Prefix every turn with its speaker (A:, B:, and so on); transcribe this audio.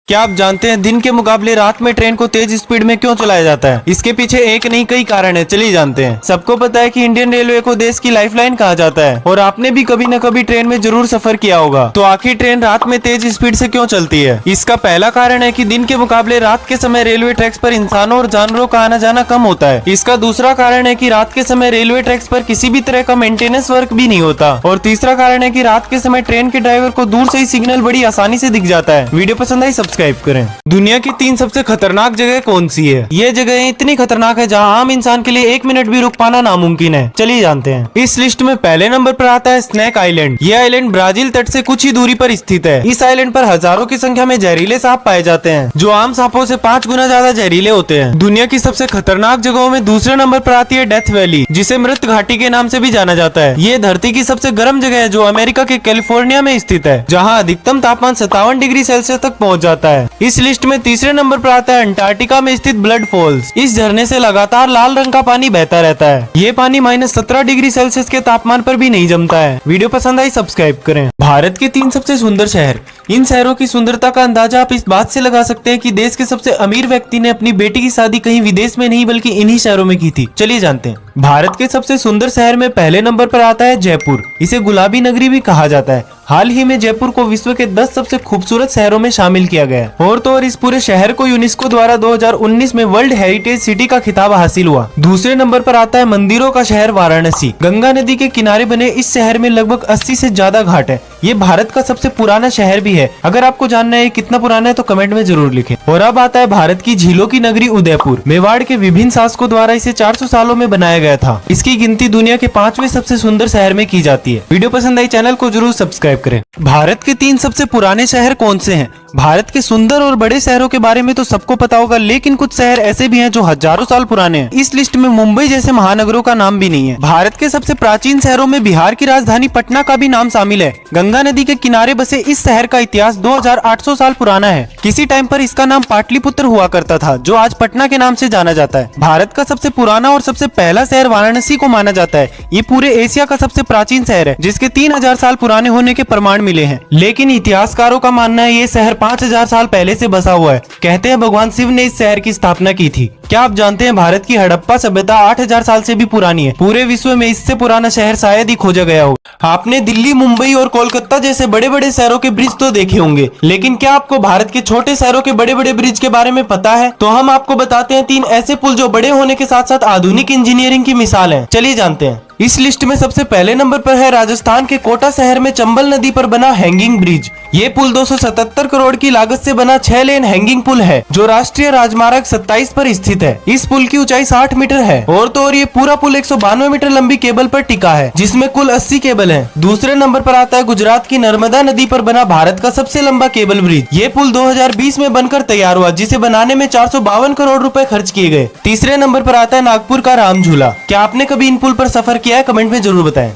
A: क्या आप जानते हैं दिन के मुकाबले रात में ट्रेन को तेज स्पीड में क्यों चलाया जाता है? इसके पीछे एक नहीं कई कारण है, चलिए जानते हैं। सबको पता है कि इंडियन रेलवे को देश की लाइफलाइन कहा जाता है और आपने भी कभी न कभी ट्रेन में जरूर सफर किया होगा। तो आखिर ट्रेन रात में तेज स्पीड से क्यों चलती है? इसका पहला कारण है कि दिन के मुकाबले रात के समय रेलवे ट्रैक्स पर इंसानों और जानवरों का आना जाना कम होता है। इसका दूसरा कारण है कि रात के समय रेलवे ट्रैक्स पर किसी भी तरह का मेंटेनेंस वर्क भी नहीं होता। और तीसरा कारण है कि रात के समय ट्रेन के ड्राइवर को दूर से ही सिग्नल बड़ी आसानी से दिख जाता है। वीडियो पसंद आई सब्सक्राइब करें। दुनिया की 3 सबसे खतरनाक जगह कौन सी है? ये जगह इतनी खतरनाक है जहां आम इंसान के लिए 1 मिनट भी रुक पाना नामुमकिन है। चलिए जानते हैं। इस लिस्ट में पहले नंबर पर आता है स्नेक आइलैंड। ये आइलैंड ब्राजील तट से कुछ ही दूरी पर स्थित है। इस आइलैंड पर हजारों की संख्या में जहरीले सांप पाए जाते हैं जो आम सांपों से 5 गुना ज्यादा जहरीले होते हैं। दुनिया की सबसे खतरनाक जगहों में दूसरे नंबर पर आती है डेथ वैली, जिसे मृत घाटी के नाम से भी जाना जाता है। ये धरती की सबसे गर्म जगह है जो अमेरिका के कैलिफोर्निया में स्थित है, जहाँ अधिकतम तापमान 57 डिग्री सेल्सियस तक पहुँच जाता है। इस लिस्ट में तीसरे नंबर पर आता है अंटार्कटिका में स्थित ब्लड फॉल्स। इस झरने से लगातार लाल रंग का पानी बहता रहता है। ये पानी -17 डिग्री सेल्सियस के तापमान पर भी नहीं जमता है। वीडियो पसंद आई सब्सक्राइब करें। भारत के 3 सबसे सुंदर शहर। इन शहरों की सुंदरता का अंदाजा आप इस बात से लगा सकते हैं कि देश के सबसे अमीर व्यक्ति ने अपनी बेटी की शादी कहीं विदेश में नहीं बल्कि इन्हीं शहरों में की थी। चलिए जानते हैं। भारत के सबसे सुंदर शहर में पहले नंबर पर आता है जयपुर। इसे गुलाबी नगरी भी कहा जाता है। हाल ही में जयपुर को विश्व के 10 सबसे खूबसूरत शहरों में शामिल किया गया है। और तो और इस पूरे शहर को यूनेस्को द्वारा 2019 में वर्ल्ड हेरिटेज सिटी का खिताब हासिल हुआ। दूसरे नंबर पर आता है मंदिरों का शहर वाराणसी। गंगा नदी के किनारे बने इस शहर में लगभग 80 से ज्यादा घाट है। ये भारत का सबसे पुराना शहर भी है। अगर आपको जानना है कितना पुराना है तो कमेंट में जरूर लिखें। और अब आता है भारत की झीलों की नगरी उदयपुर। मेवाड़ के विभिन्न शासकों द्वारा इसे 400 सालों में बनाया गया था। इसकी गिनती दुनिया के 5वें सबसे सुंदर शहर में की जाती है। वीडियो पसंद आई चैनल को जरूर सब्सक्राइब करें। भारत के 3 सबसे पुराने शहर कौन से हैं? भारत के सुंदर और बड़े शहरों के बारे में तो सबको पता होगा, लेकिन कुछ शहर ऐसे भी हैं जो हजारों साल पुराने हैं। इस लिस्ट में मुंबई जैसे महानगरों का नाम भी नहीं है। भारत के सबसे प्राचीन शहरों में बिहार की राजधानी पटना का भी नाम शामिल है। गंगा नदी के किनारे बसे इस शहर का इतिहास 2800 साल पुराना है। किसी टाइम पर इसका नाम पाटलिपुत्र हुआ करता था, जो आज पटना के नाम से जाना जाता है। भारत का सबसे पुराना और सबसे पहला शहर वाराणसी को माना जाता है। ये पूरे एशिया का सबसे प्राचीन शहर है, जिसके 3000 साल पुराने होने के प्रमाण मिले हैं। लेकिन इतिहासकारों का मानना है ये शहर 5000 साल पहले से बसा हुआ है। कहते हैं भगवान शिव ने इस शहर की स्थापना की थी। क्या आप जानते हैं भारत की हड़प्पा सभ्यता 8000 साल से भी पुरानी है। पूरे विश्व में इससे पुराना शहर शायद ही खोजा गया हो। आपने दिल्ली, मुंबई और कोलकाता जैसे बड़े बड़े शहरों के ब्रिज तो देखे होंगे, लेकिन क्या आपको भारत के छोटे शहरों के बड़े बड़े ब्रिज के बारे में पता है? तो हम आपको बताते हैं 3 ऐसे पुल जो बड़े होने के साथ साथ आधुनिक इंजीनियरिंग की मिसाल है। चलिए जानते हैं। इस लिस्ट में सबसे पहले नंबर पर है राजस्थान के कोटा शहर में चंबल नदी पर बना हैंगिंग ब्रिज। ये पुल 277 करोड़ की लागत से बना 6 लेन हैंगिंग पुल है, जो राष्ट्रीय राजमार्ग 27 पर स्थित है। इस पुल की ऊंचाई 60 मीटर है। और तो और ये पूरा पुल 192 मीटर लंबी केबल पर टिका है, जिसमें कुल 80 केबल हैं। दूसरे नंबर पर आता है गुजरात की नर्मदा नदी पर बना भारत का सबसे लंबा केबल ब्रिज। ये पुल 2020 में बनकर तैयार हुआ, जिसे बनाने में 452 करोड़ रुपए खर्च किए गए। तीसरे नंबर पर आता है नागपुर का राम झूला। क्या आपने कभी इन पुल पर सफर किया है? कमेंट में जरूर बताएं।